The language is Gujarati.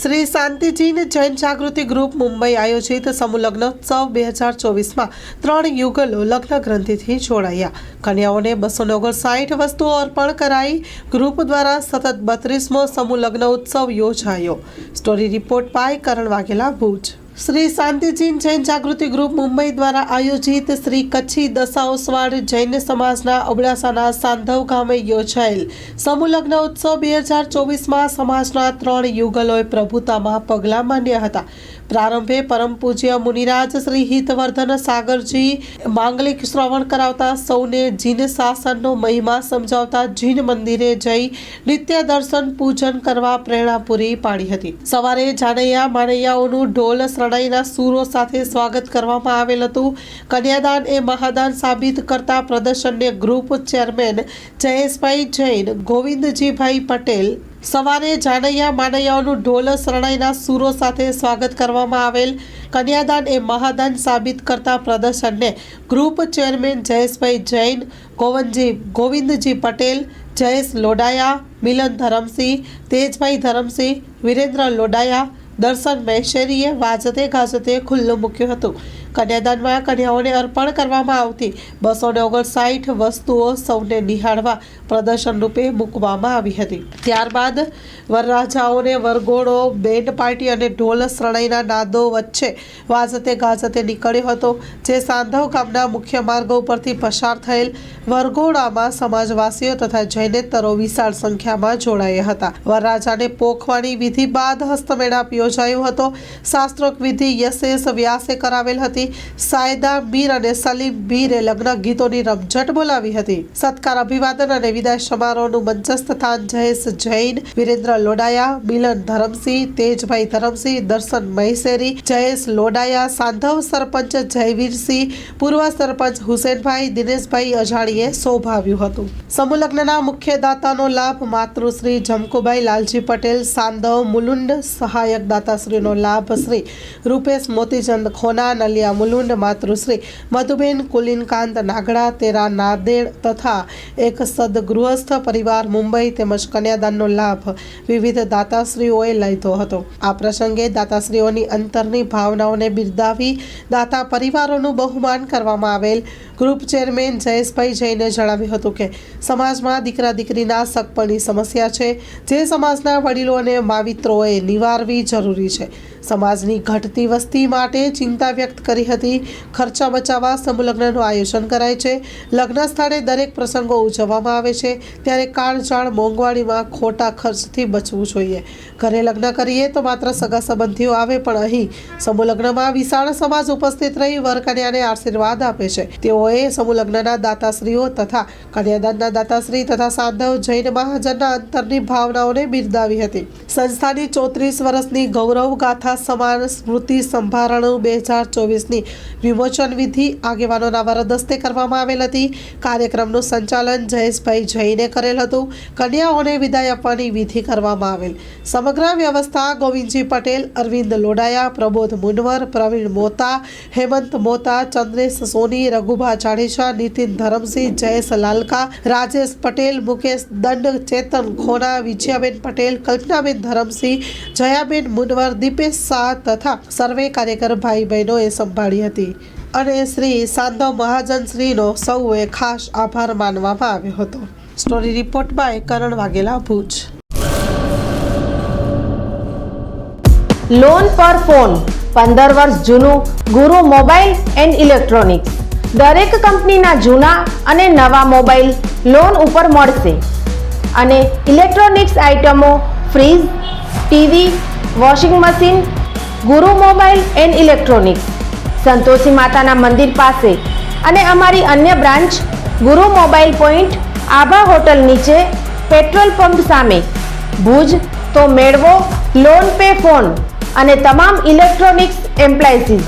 શ્રી શાંતિજીન જૈન જાગૃતિ ગ્રુપ મુંબઈ આયોજિત સમૂહ લગ્નોત્સવ 2024માં 3 યુગલો લગ્ન ગ્રંથિથી જોડાયા. કન્યાઓને 259 વસ્તુઓ અર્પણ કરાઈ. ગ્રુપ દ્વારા સતત 32મો સમૂહ લગ્નોત્સવ યોજાયો. Story report by Karan Vaghela, Bhuj. Shri Shantijin Jain Jagruti group Mumbai દ્વારા આયોજિત શ્રી કચ્છી દશાઓસવાડ જૈન સમાજના અબડાસાના સાંધવ ગામે યોજાયેલ સમૂહ લગ્ન ઉત્સવ 2024માં સમાજના 3 યુગલોએ પ્રભુતામાં પગલાં માંડ્યા હતા. પ્રારંભે પરમ પૂજ્ય મુનિરાજ શ્રી હિતવર્ધન સાગરજી માંગલિક શ્રવણ કરાવતા સૌને જીન શાસનનો મહિમા સમજાવતા જીન મંદિરે જઈ નિત્ય દર્શન પૂજન કરવા પ્રેરણા પૂરી પાડી હતી. સવારે જાનૈયા માનૈયાઓનું ઢોલ શરણાઈના સૂરો સાથે સ્વાગત કરવામાં આવેલ હતું. કન્યાદાન એ મહાદાન સાબિત કરતા પ્રદર્શનને ગ્રુપ ચેરમેન જયેશભાઈ જૈન, ગોવિંદજીભાઈ પટેલ સવારે જાનૈયા માનૈયાઓનું ઢોલ શરણાઈના સૂરો સાથે સ્વાગત કરવામાં આવેલ. કન્યાદાન એ મહાદાન સાબિત કરતા પ્રદર્શનને ગ્રુપ ચેરમેન જયેશભાઈ જૈન, ગોવિંદજી પટેલ, જયેશ લોડાયા, મિલન ધરમસિંહ, તેજભાઈ ધરમસિંહ, વિરેન્દ્ર લોડાયા, દર્શન મહેશેરીએ વાજતે ગાજતે ખુલ્લું મૂક્યું હતું. કન્યાદાનમાં કન્યાઓને અર્પણ કરવામાં આવતી 259 વસ્તુઓ સૌને નિહાળવા પ્રદર્શન રૂપે મૂકવામાં આવી હતી. ત્યારબાદ વરરાજાઓને વરઘોડો બેન્ડ પાર્ટી અને ઢોલ શરણાઈના નાદો વચ્ચે વાજતે ગાજતે નીકળ્યો હતો, જે સાંધવ ગામના મુખ્ય માર્ગો પરથી પસાર થયેલ. વરઘોડામાં સમાજવાસીઓ તથા જૈનેતરો વિશાળ સંખ્યામાં જોડાયા હતા. વરરાજાને પોખવાની વિધિ બાદ હસ્તમેળાપ યોજાયો હતો. શાસ્ત્રોક્ત વિધિ યશેશ વ્યાસે કરાવેલ હતી. સાયદા મીર અને સલીમ મીરે લગ્ન ગીતોની રમઝટ બોલાવી હતી. સત્કાર, અભિવાદન અને વિદાય સમારોહનું મંચસ્થ સ્થાન જયેશ જૈન, વિરેન્દ્ર લોડાયા, મિલન ધરમસિંહ, તેજભાઈ ધરમસિંહ, દર્શન મહેશેરી, જયેશ લોડાયા, સાંધવ સરપંચ જયવીરસિંહ, પૂર્વ સરપંચ હુસેનભાઈ, દિનેશભાઈ અજાણીએ શોભાવ્યું હતું. સમૂહ લગ્નના મુખ્ય દાતાનો લાભ માતૃશ્રી જમકુભાઈ લાલજી પટેલ સાંધવ મુલુંડ, સહાયક દાતાશ્રીનો લાભ શ્રી રૂપેશ મોતીચંદ ખોના નલિયા મુલુંડ, માતૃશ્રી મધુબેન કુલિનકાંત નાગડા તેરા નાદેડ તથા એક સદગૃહસ્થ પરિવાર મુંબઈ તેમજ કન્યાદાનનો લાભ વિવિધ દાતાશ્રીઓએ લીધો હતો. આ પ્રસંગે દાતાશ્રીઓની અંતરની ભાવનાઓને બિરદાવી દાતા પરિવારોનું બહુમાન કરવામાં આવેલ. ગ્રુપ ચેરમેન જયેશભાઈ જૈને જણાવ્યું હતું કે સમાજમાં દીકરા દીકરીના સગપણની સમસ્યા છે, જે સમાજના વડીલો અને માવિત્રોએ નિવારવી જરૂરી છે. સમાજની ઘટતી વસ્તી માટે ચિંતા વ્યક્ત કરી હતી. ખર્ચા બચાવવા સમૂહ લગ્નનું આયોજન કરાય છે. લગ્ન સ્થળે દરેક પ્રસંગો ઉજવવામાં આવે છે, ત્યારે કાળજાળ મોંઘવારીમાં ખોટા ખર્ચથી બચવું જોઈએ. ઘરે લગ્ન કરીએ તો માત્ર સગા સંબંધીઓ આવે, પણ અહીં સમૂહ લગ્નમાં વિશાળ સમાજ ઉપસ્થિત રહી વરકન્યાને આશીર્વાદ આપે છે. તેઓએ સમૂહ લગ્નના દાતાશ્રીઓ તથા કન્યાદાનના દાતાશ્રી તથા સાંધવ જૈન મહાજનના અંતરની ભાવનાઓને બિરદાવી હતી. સંસ્થાની 34 વર્ષની ગૌરવ ગાથા સમાન સ્મૃતિ સંભારણું 2024ની વિમોચન વિધિ આગેવાનોના વરદસ્તે કરવામાં આવેલ હતી. કાર્યક્રમનું સંચાલન જયેશભાઈ જૈને કરેલ હતું. કન્યાઓને વિદાય આપવાની વિધિ કરવામાં આવેલ. સમગ્ર વ્યવસ્થા ગોવિંદજી પટેલ, અરવિંદ લોડાયા, પ્રબોધ મુનવર, પ્રવીણ મોતા, હેમંત મોતા, ચંદ્રેશ સોની, રઘુભા જાડેજા, નીતિન ધરમસિંહ, જયેશ લાલકા, રાજેશ પટેલ, મુકેશ દંડ, ચેતન ખોના, વિજયાબેન પટેલ, કલ્પનાબેન ધરમસિંહ, જયાબેન મુનવર, દીપેશ શાહ તથા સર્વે કાર્યકર ભાઈ બહેનોએ સંભાળી હતી. અને શ્રી સાંધવ મહાજન શ્રીનો સૌએ ખાસ આભાર માનવામાં આવ્યો હતો. Story report by Karan Vaghela, Bhuj. Loan પર ફોન 15 વર્ષ જૂનું ગુરુ મોબાઈલ એન્ડ ઇલેક્ટ્રોનિક્સ. દરેક કંપનીના જૂના અને નવા મોબાઈલ લોન ઉપર મળશે અને ઇલેક્ટ્રોનિક્સ આઇટમો ફ્રીજ, ટીવી, વોશિંગ મશીન. ગુરુ મોબાઈલ એન્ડ ઇલેક્ટ્રોનિક્સ, સંતોષી માતાના મંદિર પાસે અને અમારી અન્ય બ્રાન્ચ ગુરુ મોબાઈલ પોઈન્ટ, આભા હોટલ નીચે, પેટ્રોલ પંપ સામે, ભુજ. તો મેળવો લોન પે ફોન અને તમામ ઇલેક્ટ્રોનિક્સ એપ્લાયન્સીસ.